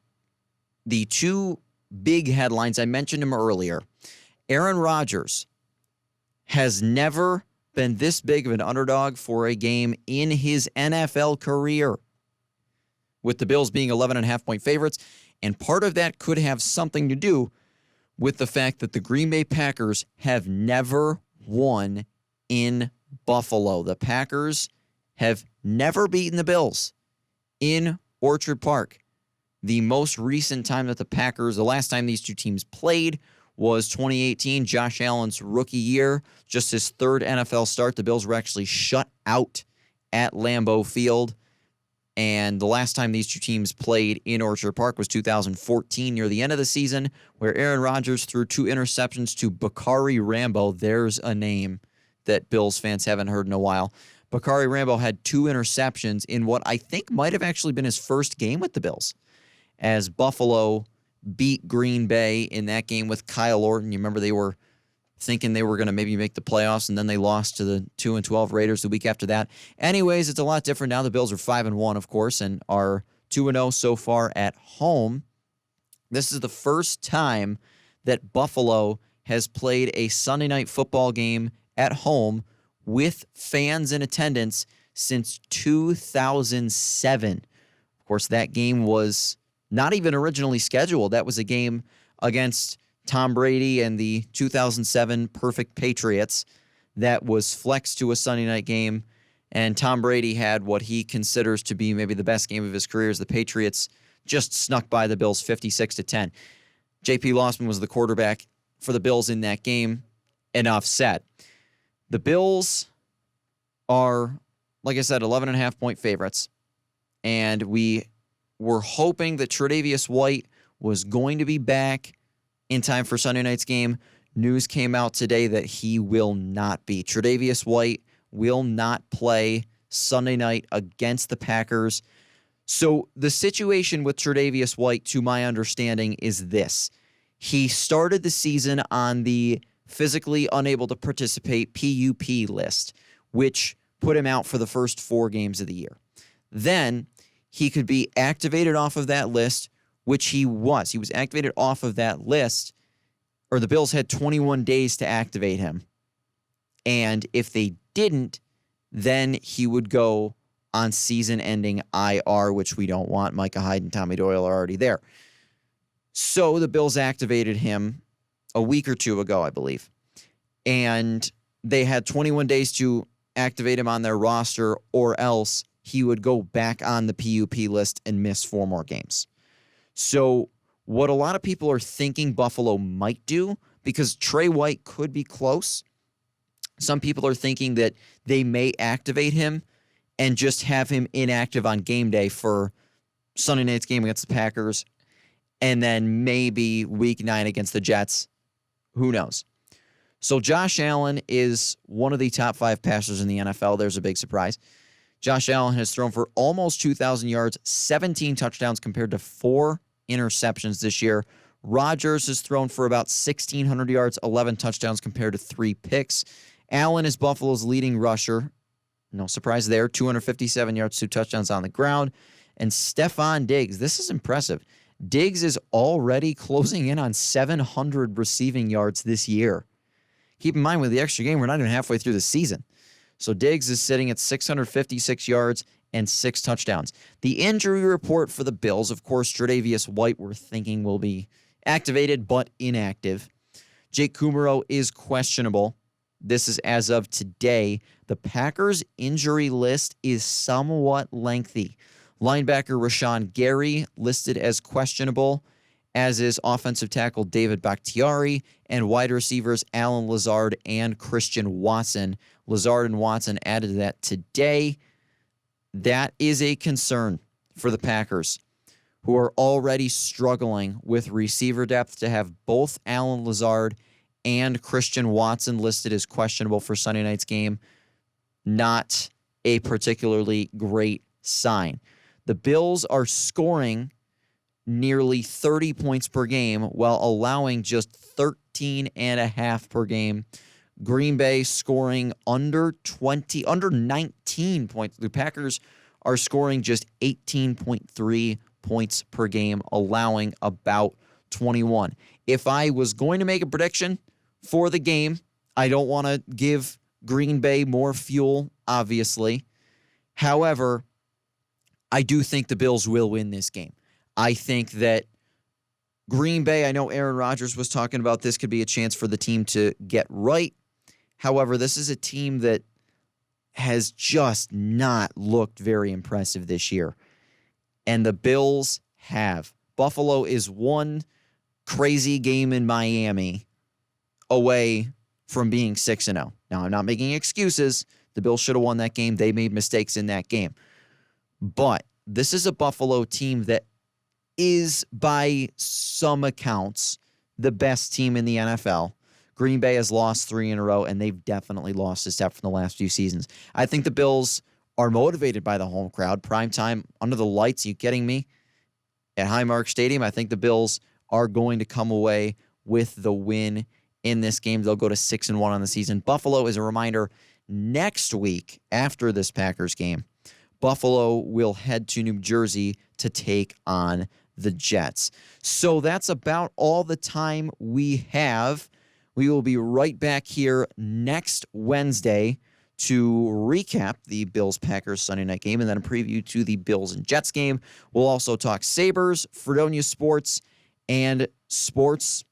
the two big headlines, I mentioned them earlier. Aaron Rodgers has never been this big of an underdog for a game in his NFL career, with the Bills being 11.5-point favorites. And part of that could have something to do with the fact that the Green Bay Packers have never won in Buffalo. The Packers have never beaten the Bills in Orchard Park. The most recent time that the last time these two teams played was 2018, Josh Allen's rookie year, just his third NFL start. The Bills were actually shut out at Lambeau Field. And the last time these two teams played in Orchard Park was 2014, near the end of the season, where Aaron Rodgers threw 2 interceptions to Bakari Rambo. There's a name that Bills fans haven't heard in a while. Bakari Rambo had 2 interceptions in what I think might have actually been his first game with the Bills, as Buffalo beat Green Bay in that game with Kyle Orton. You remember they were thinking they were going to maybe make the playoffs, and then they lost to the 2-12 Raiders the week after that. Anyways, it's a lot different now. The Bills are 5-1, of course, and are 2-0 so far at home. This is the first time that Buffalo has played a Sunday night football game at home with fans in attendance since 2007. Of course, that game was not even originally scheduled. That was a game against Tom Brady and the 2007 Perfect Patriots that was flexed to a Sunday night game, and Tom Brady had what he considers to be maybe the best game of his career, as the Patriots just snuck by the Bills 56-10. J.P. Lossman was the quarterback for the Bills in that game. Enough said. The Bills are, like I said, 11.5-point favorites, and we were hoping that Tre'Davious White was going to be back in time for Sunday night's game. News came out today that he will not be. Tre'Davious White will not play Sunday night against the Packers. So the situation with Tre'Davious White, to my understanding, is this. He started the season on the physically unable to participate PUP list, which put him out for the first 4 games of the year. Then he could be activated off of that list, which he was. He was activated off of that list, or the Bills had 21 days to activate him. And if they didn't, then he would go on season-ending IR, which we don't want. Micah Hyde and Tommy Doyle are already there. So the Bills activated him a week or 2 ago, I believe. And they had 21 days to activate him on their roster, or else he would go back on the PUP list and miss 4 more games. So what a lot of people are thinking Buffalo might do, because Trey White could be close, some people are thinking that they may activate him and just have him inactive on game day for Sunday night's game against the Packers, and then maybe week 9 against the Jets. Who knows? So Josh Allen is one of the top 5 passers in the NFL. There's a big surprise. Josh Allen has thrown for almost 2,000 yards, 17 touchdowns compared to 4 interceptions this year. Rodgers has thrown for about 1,600 yards, 11 touchdowns compared to 3 picks. Allen is Buffalo's leading rusher. No surprise there. 257 yards, 2 touchdowns on the ground. And Stephon Diggs, this is impressive. Diggs is already closing in on 700 receiving yards this year. Keep in mind, with the extra game, we're not even halfway through the season. So Diggs is sitting at 656 yards and 6 touchdowns. The injury report for the Bills, of course, Tre'Davious White, we're thinking will be activated but inactive. Jake Kumerow is questionable. This is as of today. The Packers' injury list is somewhat lengthy. Linebacker Rashawn Gary listed as questionable, as is offensive tackle David Bakhtiari, and wide receivers Allen Lazard and Christian Watson. Lazard and Watson added to that today. That is a concern for the Packers, who are already struggling with receiver depth. To have both Allen Lazard and Christian Watson listed as questionable for Sunday night's game, not a particularly great sign. The Bills are scoring nearly 30 points per game while allowing just 13.5 per game. Green Bay scoring under 19 points. The Packers are scoring just 18.3 points per game, allowing about 21. If I was going to make a prediction for the game, I don't want to give Green Bay more fuel, obviously. However, I do think the Bills will win this game. I think that Green Bay, I know Aaron Rodgers was talking about this could be a chance for the team to get right. However, this is a team that has just not looked very impressive this year. And the Bills have. Buffalo is one crazy game in Miami away from being 6-0. Now, I'm not making excuses. The Bills should have won that game. They made mistakes in that game. But this is a Buffalo team that is, by some accounts, the best team in the NFL. Green Bay has lost 3 in a row, and they've definitely lost a step from the last few seasons. I think the Bills are motivated by the home crowd. Primetime, under the lights, are you kidding me? At Highmark Stadium, I think the Bills are going to come away with the win in this game. They'll go to 6-1 on the season. Buffalo, as a reminder, next week after this Packers game, Buffalo will head to New Jersey to take on the Jets. So that's about all the time we have. We will be right back here next Wednesday to recap the Bills-Packers Sunday night game and then a preview to the Bills and Jets game. We'll also talk Sabres, Fredonia sports, and sports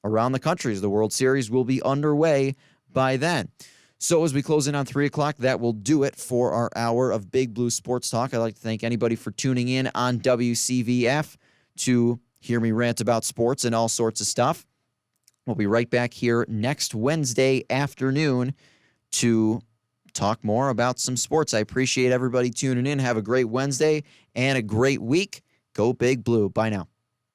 around the country as the World Series will be underway by then. So as we close in on 3 o'clock, that will do it for our hour of Big Blue Sports Talk. I'd like to thank anybody for tuning in on WCVF to hear me rant about sports and all sorts of stuff. We'll be right back here next Wednesday afternoon to talk more about some sports. I appreciate everybody tuning in. Have a great Wednesday and a great week. Go Big Blue. Bye now.